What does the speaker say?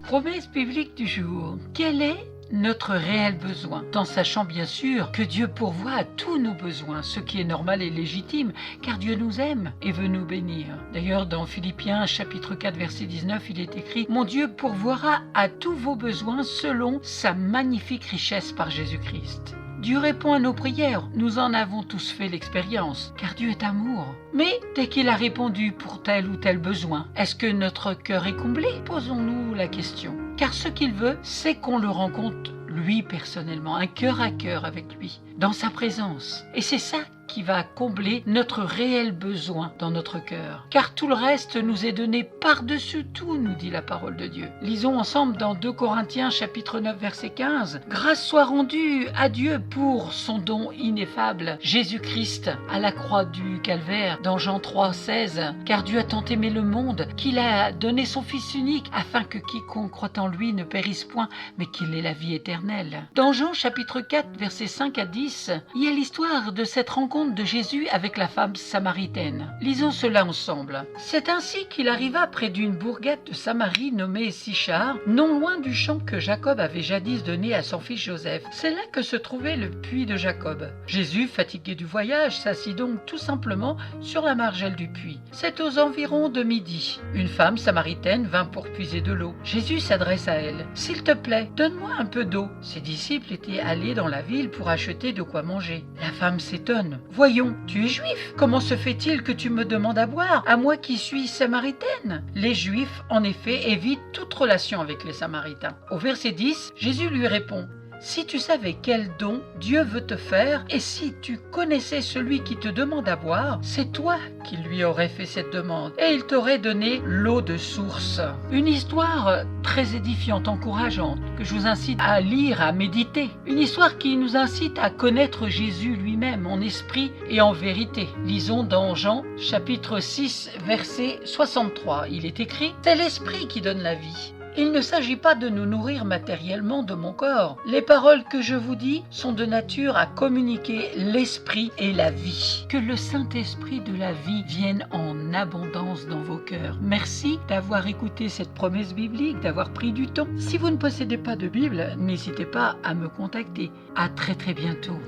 Promesse biblique du jour. Quel est notre réel besoin, en sachant bien sûr que Dieu pourvoit à tous nos besoins, ce qui est normal et légitime, car Dieu nous aime et veut nous bénir. D'ailleurs, dans Philippiens chapitre 4 verset 19, il est écrit « Mon Dieu pourvoira à tous vos besoins selon sa magnifique richesse par Jésus-Christ ». Dieu répond à nos prières, nous en avons tous fait l'expérience, car Dieu est amour. Mais dès qu'il a répondu pour tel ou tel besoin, est-ce que notre cœur est comblé? Posons-nous la question. Car ce qu'il veut, c'est qu'on le rencontre lui personnellement, un cœur à cœur avec lui, dans sa présence. Et c'est ça qui va combler notre réel besoin dans notre cœur. Car tout le reste nous est donné par-dessus tout, nous dit la parole de Dieu. Lisons ensemble dans 2 Corinthiens chapitre 9 verset 15. « Grâce soit rendue à Dieu pour son don ineffable, Jésus-Christ à la croix du calvaire. » Dans Jean 3, 16. « Car Dieu a tant aimé le monde qu'il a donné son Fils unique, afin que quiconque croit en lui ne périsse point, mais qu'il ait la vie éternelle. » Dans Jean chapitre 4 versets 5 à 10, il y a l'histoire de cette rencontre de Jésus avec la femme samaritaine. Lisons cela ensemble. « C'est ainsi qu'il arriva près d'une bourgade de Samarie nommée Sichar, non loin du champ que Jacob avait jadis donné à son fils Joseph. C'est là que se trouvait le puits de Jacob. Jésus, fatigué du voyage, s'assit donc tout simplement sur la margelle du puits. C'est aux environs de midi. Une femme samaritaine vint pour puiser de l'eau. Jésus s'adresse à elle. « S'il te plaît, donne-moi un peu d'eau. » Ses disciples étaient allés dans la ville pour acheter de quoi manger. La femme s'étonne. « Voyons, tu es juif. Comment se fait-il que tu me demandes à boire, à moi qui suis samaritaine ?» Les Juifs, en effet, évitent toute relation avec les Samaritains. Au verset 10, Jésus lui répond: « Si tu savais quel don Dieu veut te faire, et si tu connaissais celui qui te demande à boire, c'est toi qui lui aurais fait cette demande, et il t'aurait donné l'eau de source. » Une histoire très édifiante, encourageante, que je vous incite à lire, à méditer. Une histoire qui nous incite à connaître Jésus lui-même, en esprit et en vérité. Lisons dans Jean, chapitre 6, verset 63. Il est écrit: « C'est l'esprit qui donne la vie. Il ne s'agit pas de nous nourrir matériellement de mon corps. Les paroles que je vous dis sont de nature à communiquer l'esprit et la vie. Que le Saint-Esprit de la vie vienne en abondance dans vos cœurs. » Merci d'avoir écouté cette promesse biblique, d'avoir pris du temps. Si vous ne possédez pas de Bible, n'hésitez pas à me contacter. À très bientôt.